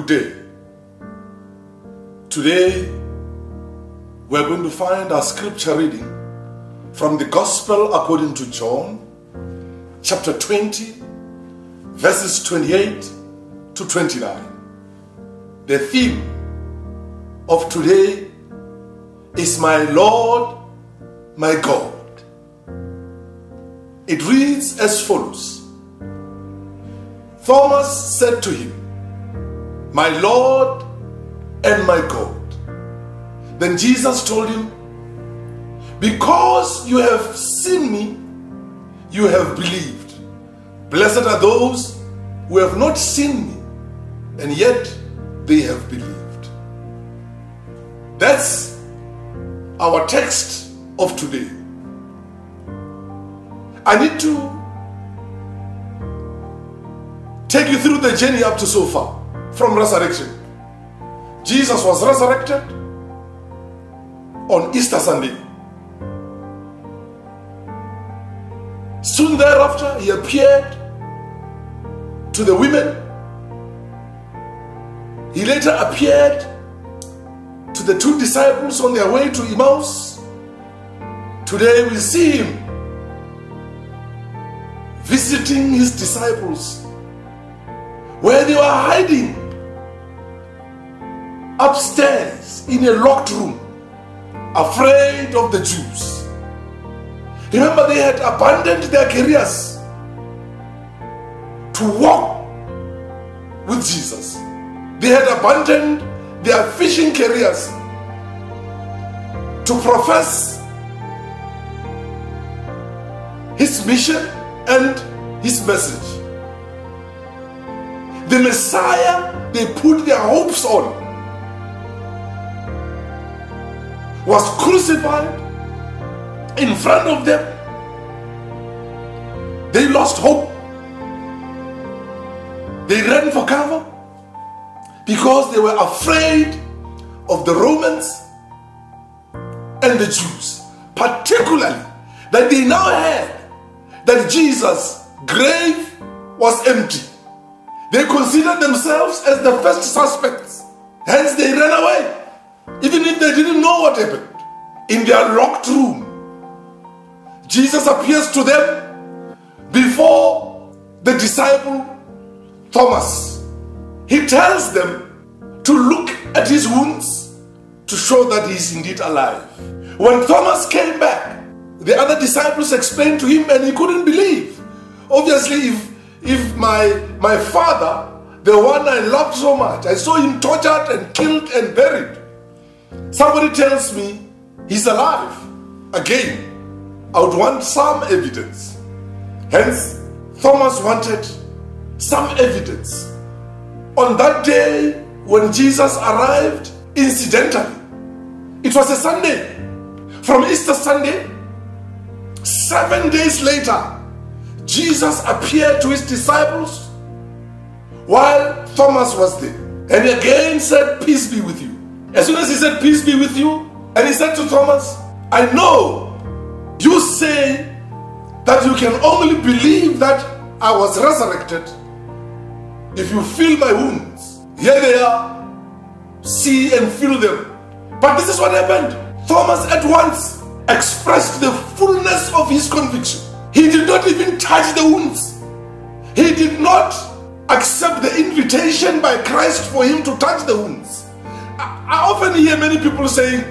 Good day. Today we're going to find our scripture reading from the Gospel according to John, chapter 20, verses 28 to 29. The theme of today is my Lord, my God. It reads as follows. Thomas said to him, "My Lord and my God." Then Jesus told him, "Because you have seen me, you have believed. Blessed are those who have not seen me, and yet they have believed." That's our text of today. I need to take you through the journey up to so far from resurrection. Jesus was resurrected on Easter Sunday. Soon thereafter, he appeared to the women. He later appeared to the two disciples on their way to Emmaus. Today we see him visiting his disciples where they were hiding upstairs in a locked room, afraid of the Jews. Remember, they had abandoned their careers to walk with Jesus. They had abandoned their fishing careers to profess his mission and his message. The Messiah they put their hopes on was crucified in front of them. They lost hope. They ran for cover because they were afraid of the Romans and the Jews, particularly that they now heard that Jesus' grave was empty. They considered themselves as the first suspects. Hence they ran away, even if they didn't know what happened. In their locked room, Jesus appears to them before the disciple Thomas. He tells them to look at his wounds to show that he is indeed alive. When Thomas came back, the other disciples explained to him and he couldn't believe. Obviously, if my father, the one I loved so much, I saw him tortured and killed and buried, somebody tells me he's alive again, I would want some evidence. Hence, Thomas wanted some evidence. On that day when Jesus arrived, incidentally, it was a Sunday. From Easter Sunday, 7 days later, Jesus appeared to his disciples while Thomas was there. And he again said, "Peace be with you." As soon as he said, "Peace be with you," and he said to Thomas, "I know you say that you can only believe that I was resurrected if you feel my wounds. Here they are. See and feel them." But this is what happened. Thomas at once expressed the fullness of his conviction. He did not even touch the wounds. He did not accept the invitation by Christ for him to touch the wounds. I often hear many people saying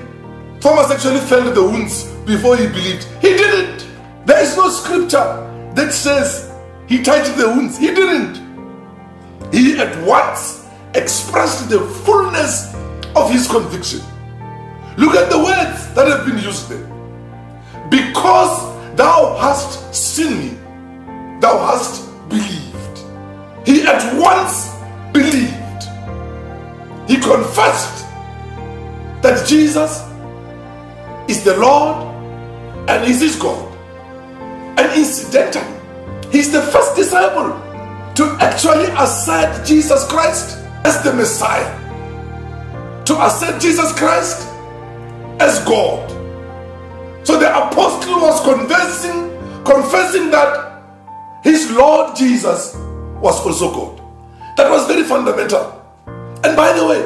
Thomas actually felt the wounds before he believed. He didn't. There is no scripture that says he touched the wounds. He didn't. He at once expressed the fullness of his conviction. Look at the words that have been used there. "Because thou hast seen me, thou hast believed." He at once believed. He confessed that Jesus is the Lord and is his God. And incidentally, he's the first disciple to actually accept Jesus Christ as the Messiah, to accept Jesus Christ as God. So the apostle was confessing that his Lord Jesus was also God. That was very fundamental. And by the way,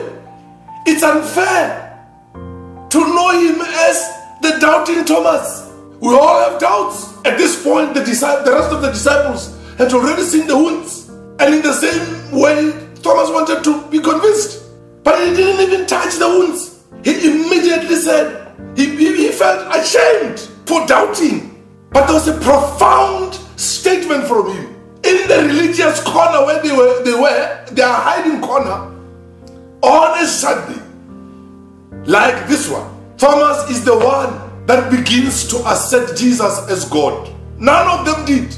it's unfair to know him as the doubting Thomas. We all have doubts. At this point, the rest of the disciples had already seen the wounds. And in the same way, Thomas wanted to be convinced. But he didn't even touch the wounds. He immediately said, he felt ashamed for doubting. But there was a profound statement from him. In the religious corner where their hiding corner, on a Sunday, like this one, Thomas is the one that begins to accept Jesus as God. None of them did.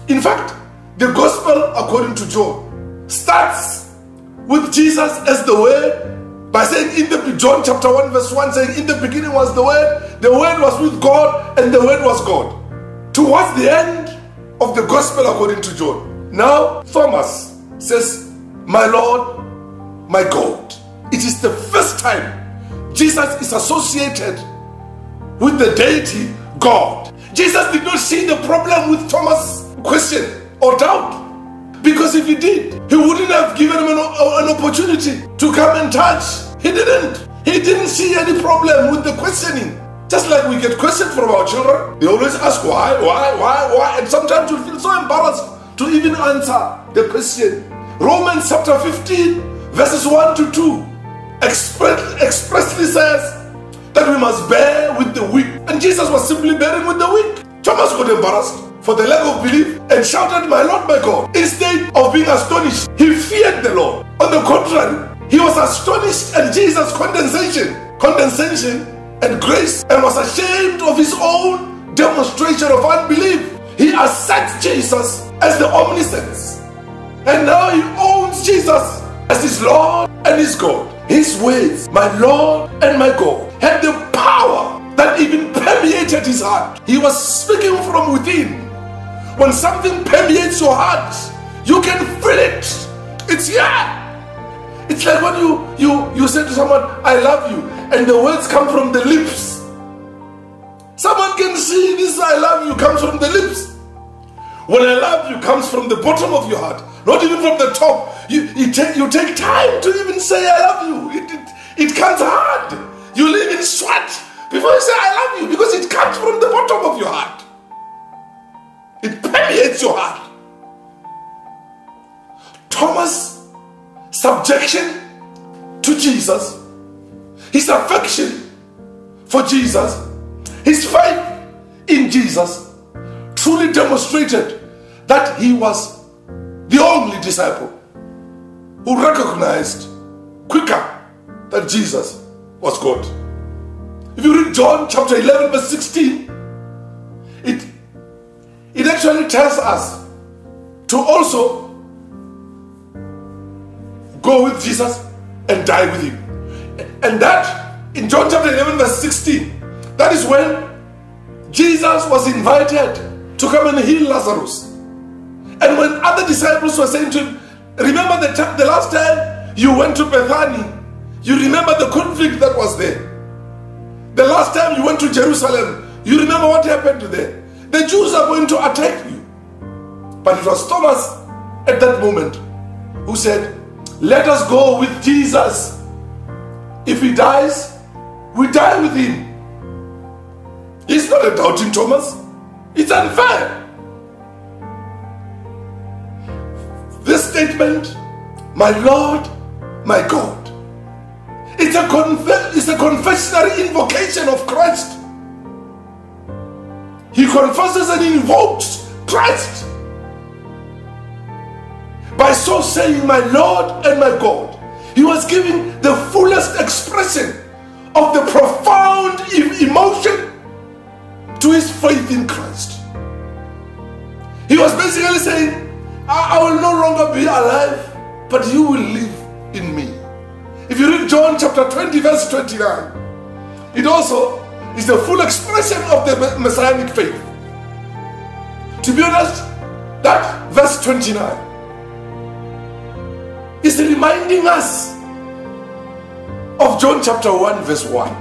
In fact, the gospel according to John starts with Jesus as the Word by saying John chapter 1 verse 1 saying, in the beginning was the Word was with God, and the Word was God. Towards the end of the gospel according to John, now Thomas says, my Lord, my God. It is the first time Jesus is associated with the deity God. Jesus did not see the problem with Thomas' question or doubt, because if he did, he wouldn't have given him an opportunity to come and touch. He didn't see any problem with the questioning. Just like we get questioned from our children, they always ask why, and sometimes you feel so embarrassed to even answer the question. Romans chapter 15 verses 1 to 2 expressly says that we must bear with the weak. And Jesus was simply bearing with the weak. Thomas got embarrassed for the lack of belief and shouted, my Lord, my God. Instead of being astonished, he feared the Lord. On the contrary, he was astonished at Jesus' condescension and grace, and was ashamed of his own demonstration of unbelief. He accepts Jesus as the omniscience, and now he owns Jesus as his Lord and his God. His ways, my Lord and my God, had the power that even permeated his heart. He was speaking from within. When something permeates your heart, you can feel it. It's here. It's like when you say to someone, I love you, and the words come from the lips. Someone can see this I love you comes from the lips. When I love you comes from the bottom of your heart, not even from the top. You take time to even say I love you. It comes hard. You live in sweat before you say I love you, because it comes from the bottom of your heart. It permeates your heart. Thomas' subjection to Jesus, his affection for Jesus, his faith in Jesus, truly demonstrated that he was the only disciple who recognized quicker that Jesus was God. If you read John chapter 11 verse 16, it actually tells us to also go with Jesus and die with him. And that, in John chapter 11 verse 16, that is when Jesus was invited to come and heal Lazarus. And when other disciples were saying to him, remember the last time you went to Bethany, you remember the conflict that was there. The last time you went to Jerusalem, you remember what happened to there. The Jews are going to attack you. But it was Thomas at that moment who said, let us go with Jesus. If he dies, we die with him. He's not a doubting Thomas. It's unfair. This statement, my Lord, my God, it's a confessionary invocation of Christ. He confesses and invokes Christ. By so saying, my Lord and my God, he was giving the fullest expression of the profound emotion to his faith in Christ. He was basically saying, I will no longer be alive, but you will live in me. If you read John chapter 20 verse 29, it also is the full expression of the messianic faith. To be honest, that verse 29 is reminding us of John chapter 1 verse 1.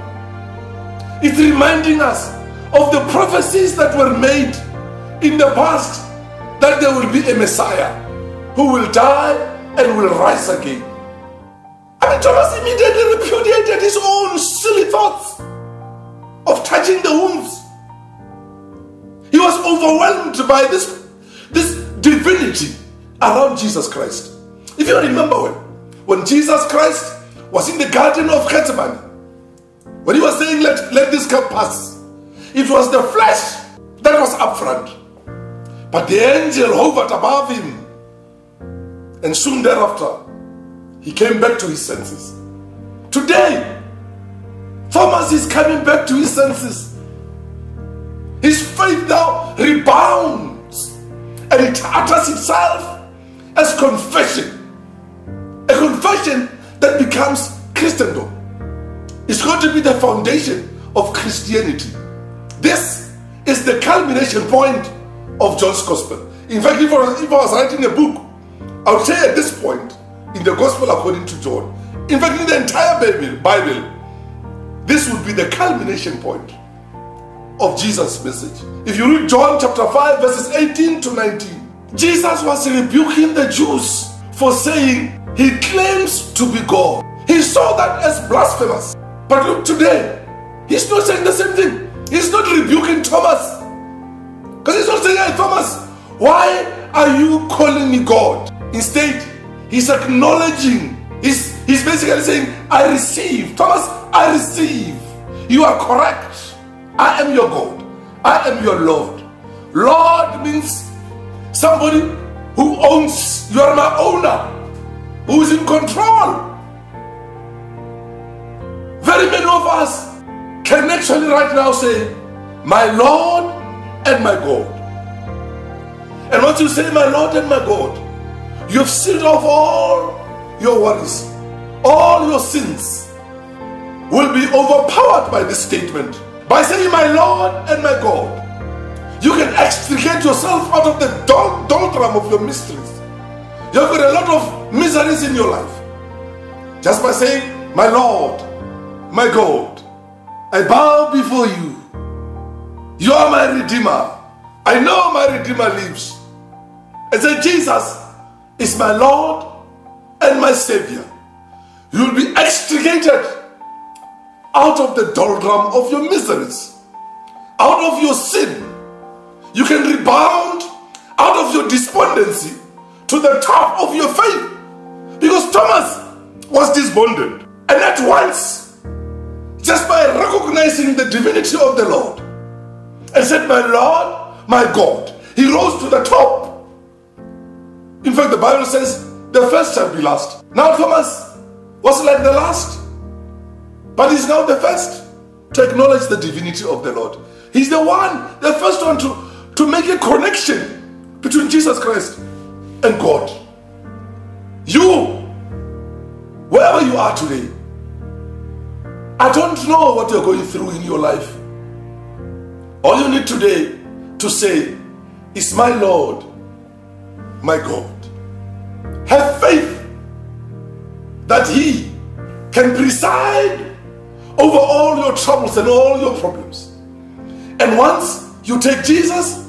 It's reminding us of the prophecies that were made in the past, that there will be a Messiah who will die and will rise again. And Thomas immediately repudiated his own silly thoughts of touching the wounds. He was overwhelmed by this divinity around Jesus Christ. If you remember when Jesus Christ was in the Garden of Gethsemane, when he was saying, let this cup pass, it was the flesh that was up front. But the angel hovered above him, and soon thereafter, he came back to his senses. Today, Thomas is coming back to his senses. His faith now rebounds, and it utters itself as confession. A confession that becomes Christendom. It's going to be the foundation of Christianity. This is the culmination point of John's Gospel. In fact, if I was writing a book, I would say at this point, in the Gospel according to John, in fact, in the entire Bible, this would be the culmination point of Jesus' message. If you read John chapter 5, verses 18 to 19, Jesus was rebuking the Jews for saying he claims to be God. He saw that as blasphemous. But look, today, he's not saying the same thing. He's not rebuking Thomas. Because he's not saying, hey Thomas, why are you calling me God? Instead, he's acknowledging, he's basically saying, I receive. Thomas, I receive. You are correct. I am your God. I am your Lord. Lord means somebody who owns. You are my owner, who is in control. Very many of us can actually right now say, my Lord and my God. And once you say my Lord and my God, you've sealed off all your worries. All your sins will be overpowered by this statement. By saying my Lord and my God, you can extricate yourself out of the doldrum of your mysteries. You've got a lot of miseries in your life. Just by saying, my Lord, my God, I bow before you. You are my Redeemer. I know my Redeemer lives. And say, Jesus is my Lord and my Savior. You will be extricated out of the doldrum of your miseries, out of your sin. You can rebound out of your despondency to the top of your faith. Because Thomas was despondent. And at once, just by recognizing the divinity of the Lord, and said, my Lord, my God, he rose to the top. In fact, the Bible says, the first shall be last. Now Thomas was like the last, but he's now the first to acknowledge the divinity of the Lord. He's the first one to make a connection between Jesus Christ and God. You, wherever you are today, I don't know what you're going through in your life. All you need today to say is, my Lord, my God. Have faith that he can preside over all your troubles and all your problems. And once you take Jesus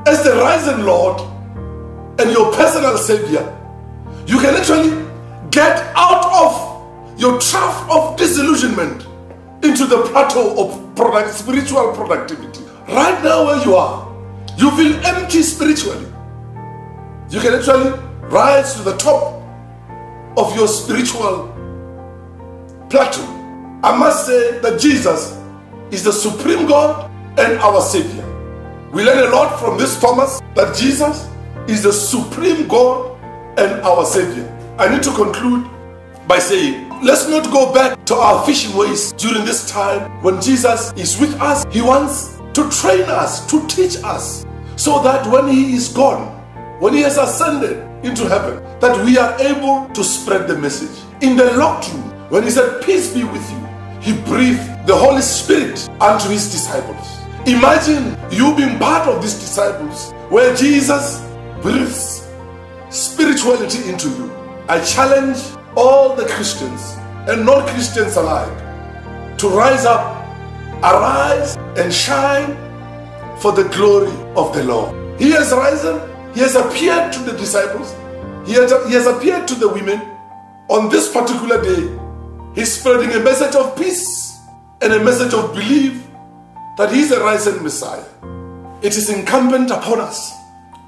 as the risen Lord and your personal Savior, you can actually get out of your trough of disillusionment into the plateau of spiritual productivity. Right now where you are, you feel empty spiritually. You can actually rise to the top of your spiritual plateau. I must say that Jesus is the supreme God and our Savior. We learn a lot from this Thomas, that Jesus is the supreme God and our Savior. I need to conclude by saying, let's not go back to our fishing ways during this time when Jesus is with us. He wants to train us, to teach us, so that when he is gone, when he has ascended into heaven, that we are able to spread the message. In the locked room, when he said, peace be with you, he breathed the Holy Spirit unto his disciples. Imagine you being part of these disciples, where Jesus breathes spirituality into you. I challenge all the Christians and non-Christians alike to rise up, arise and shine for the glory of the Lord. He has risen, he has appeared to the disciples, he has appeared to the women, on this particular day, he's spreading a message of peace and a message of belief that he's a risen Messiah. It is incumbent upon us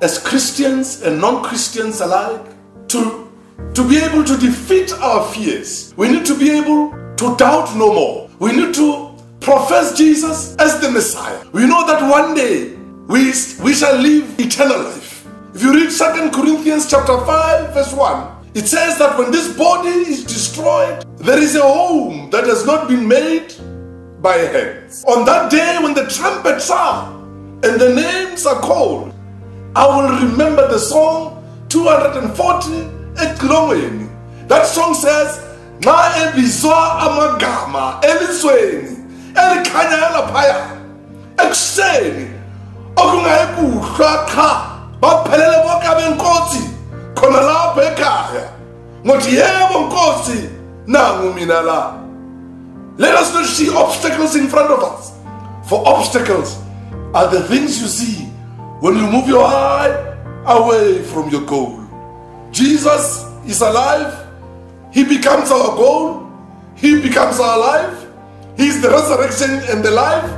as Christians and non-Christians alike to be able to defeat our fears. We need to be able to doubt no more. We need to profess Jesus as the Messiah. We know that one day we shall live eternal life. If you read 2 Corinthians chapter 5 verse 1, it says that when this body is destroyed, there is a home that has not been made by hands. On that day when the trumpets sound and the names are called, I will remember the song 240 ekulongweni. That song says, "Na ebizwa amagama elisweni elikhanya laphaya ekuseni okungayibuhlwa qha baphelele bonke abenkosi khona lapha ekhaya ngothi yebo nkosi nangu mina la." Let us not see obstacles in front of us, for obstacles are the things you see when you move your eye away from your goal. Jesus is alive. He becomes our goal. He becomes our life. He's the resurrection and the life.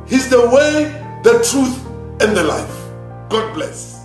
He's the way, the truth, and the life. God bless.